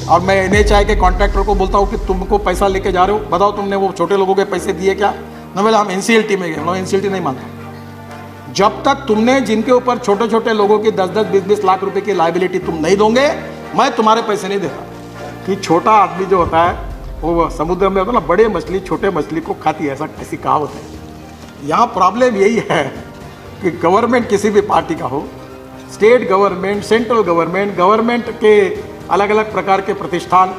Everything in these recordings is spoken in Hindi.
और मैं NHAI के कॉन्ट्रैक्टर को बोलता हूँ कि तुमको पैसा लेके जा रहे हो, बताओ तुमने वो छोटे लोगों के पैसे दिए क्या? ना बोले हम NCLT में गए। मैं NCLT नहीं मानता। जब तक तुमने जिनके ऊपर छोटे छोटे लोगों की 10-10, 20-20 लाख रुपए की लाइबिलिटी तुम नहीं दोगे, मैं तुम्हारे पैसे नहीं देता। कि छोटा आदमी जो होता है वो समुद्र में होता है ना, बड़े मछली छोटे मछली को खाती है, ऐसी कहावत है। यहाँ प्रॉब्लम यही है कि गवर्नमेंट किसी भी पार्टी का हो, स्टेट गवर्नमेंट, सेंट्रल गवर्नमेंट के अलग अलग प्रकार के प्रतिष्ठान,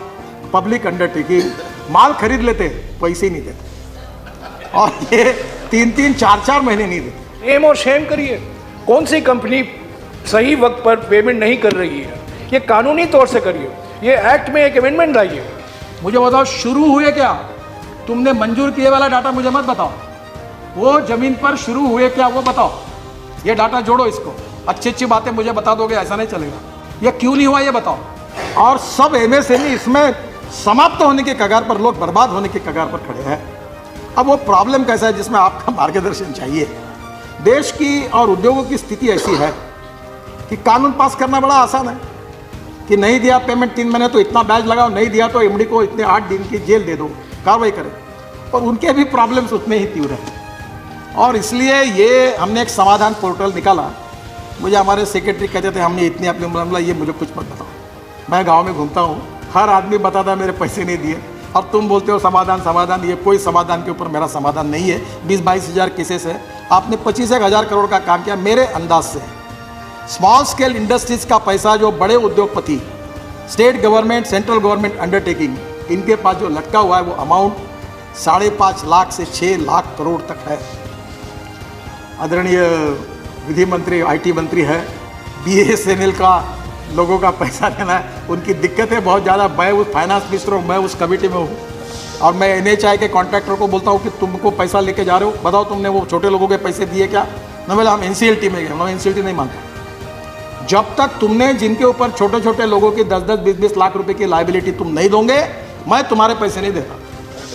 पब्लिक अंडरटेकिंग माल खरीद लेते, पैसे नहीं देते, और ये 3-3, 4-4 महीने नहीं देते। नेम और शेम करिए, कौन सी कंपनी सही वक्त पर पेमेंट नहीं कर रही है, ये कानूनी तौर से करिए, ये एक्ट में एक अमेंडमेंट लाइए। मुझे बताओ शुरू हुए क्या? तुमने मंजूर किए वाला डाटा मुझे मत बताओ, वो जमीन पर शुरू हुए क्या वो बताओ। ये डाटा जोड़ो, इसको अच्छी बातें मुझे बता दोगे, ऐसा नहीं चलेगा। ये क्यों नहीं हुआ ये बताओ। और सब MSME इसमें समाप्त होने के कगार पर, लोग बर्बाद होने के कगार पर खड़े हैं। अब वो प्रॉब्लम कैसा है जिसमें आपका मार्गदर्शन चाहिए। देश की और उद्योगों की स्थिति ऐसी है कि कानून पास करना बड़ा आसान है कि नहीं दिया पेमेंट 3 महीने तो इतना बैज लगाओ, नहीं दिया तो MD को इतने 8 दिन की जेल दे दो, कार्रवाई करें। और उनके भी प्रॉब्लम्स उतने ही तीव्र हैं, और इसलिए ये हमने एक समाधान पोर्टल निकाला। मुझे हमारे सेक्रेटरी कहते थे हमने इतनी अपनी मामला, ये मुझे कुछ मत बताओ। मैं गांव में घूमता हूँ, हर आदमी बताता है मेरे पैसे नहीं दिए, और तुम बोलते हो समाधान। ये कोई समाधान के ऊपर मेरा समाधान नहीं है। 20-22 हज़ार केसेस है, आपने 25-1 हज़ार करोड़ का काम किया। मेरे अंदाज से स्मॉल स्केल इंडस्ट्रीज का पैसा जो बड़े उद्योगपति, state government, central government undertaking, इनके पास जो लटका हुआ है वो अमाउंट 5.5 लाख से 6 लाख करोड़ तक है। आदरणीय विधि मंत्री, IT मंत्री है, BSNL का लोगों का पैसा देना है, उनकी दिक्कतें बहुत ज़्यादा। मैं उस फाइनेंस मिनिस्टर हूँ, मैं उस कमेटी में हूँ, और मैं NHAI के कॉन्ट्रैक्टर को बोलता हूँ कि तुमको पैसा लेके जा रहे हो, बताओ तुमने वो छोटे लोगों के पैसे दिए क्या? ना बोले हम NCLT में गए। मैं NCLT नहीं मानता। जब तक तुमने जिनके ऊपर छोटे छोटे लोगों की 10-10, 20-20 लाख रुपए की लाइबिलिटी तुम नहीं दोगे, मैं तुम्हारे पैसे नहीं देता।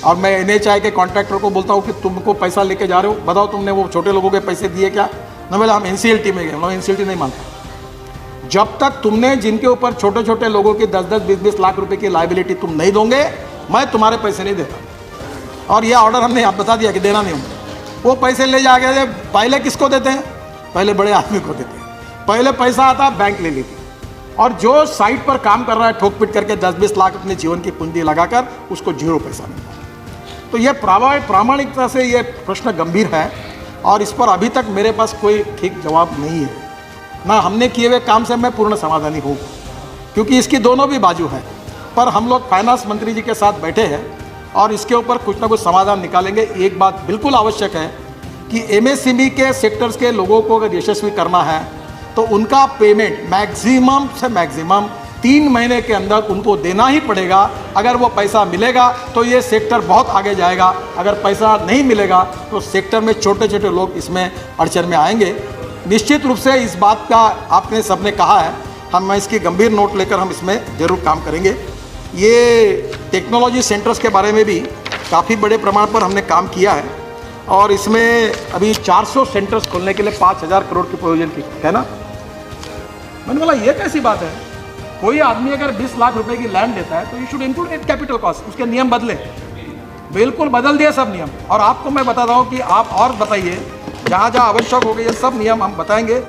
और मैं NHAI के कॉन्ट्रैक्टर को बोलता हूँ कि तुमको पैसा लेके जा रहे हो, बताओ तुमने वो छोटे लोगों के पैसे दिए क्या? ना बोले हम NCLT में गए। मैं NCLT नहीं मानता। जब तक तुमने जिनके ऊपर छोटे छोटे लोगों की 10-10, 20-20 लाख रुपए की लाइबिलिटी तुम नहीं दोगे, मैं तुम्हारे पैसे नहीं देता। और यह ऑर्डर हमने आप बता दिया कि देना नहीं होगा। वो पैसे ले जाके पहले किसको देते हैं? पहले बड़े आदमी को देते हैं। पहले पैसा आता, बैंक ले लेती, और जो साइट पर काम कर रहा है ठोक पीट करके 10-20 लाख अपने जीवन की पूंजी लगाकर, उसको 0 पैसा मिलता। तो यह प्रामाणिकता से ये प्रश्न गंभीर है, और इस पर अभी तक मेरे पास कोई ठीक जवाब नहीं है। ना हमने किए हुए काम से मैं पूर्ण समाधानी हूँ, क्योंकि इसकी दोनों भी बाजू है। पर हम लोग फाइनेंस मंत्री जी के साथ बैठे हैं, और इसके ऊपर कुछ ना कुछ समाधान निकालेंगे। एक बात बिल्कुल आवश्यक है कि MSME के सेक्टर्स के लोगों को अगर यशस्वी करना है, तो उनका पेमेंट मैक्सिमम से मैक्सिमम 3 महीने के अंदर उनको देना ही पड़ेगा। अगर वो पैसा मिलेगा तो ये सेक्टर बहुत आगे जाएगा, अगर पैसा नहीं मिलेगा तो सेक्टर में छोटे छोटे लोग इसमें अड़चन में आएंगे। निश्चित रूप से इस बात का आपने सबने कहा है, हम इसकी गंभीर नोट लेकर हम इसमें ज़रूर काम करेंगे। ये टेक्नोलॉजी सेंटर्स के बारे में भी काफ़ी बड़े प्रमाण पर हमने काम किया है, और इसमें अभी 400 सेंटर्स खोलने के लिए 5,000 करोड़ की प्रोविजन की है ना। मैंने बोला ये कैसी बात है? कोई आदमी अगर 20 लाख रुपए की लैंड देता है तो you should include it capital cost. उसके नियम बदले, बिल्कुल बदल दिए सब नियम। और आपको मैं बताता हूँ कि आप और बताइए, जहाँ जहाँ आवश्यक हो गए ये सब नियम हम बताएंगे।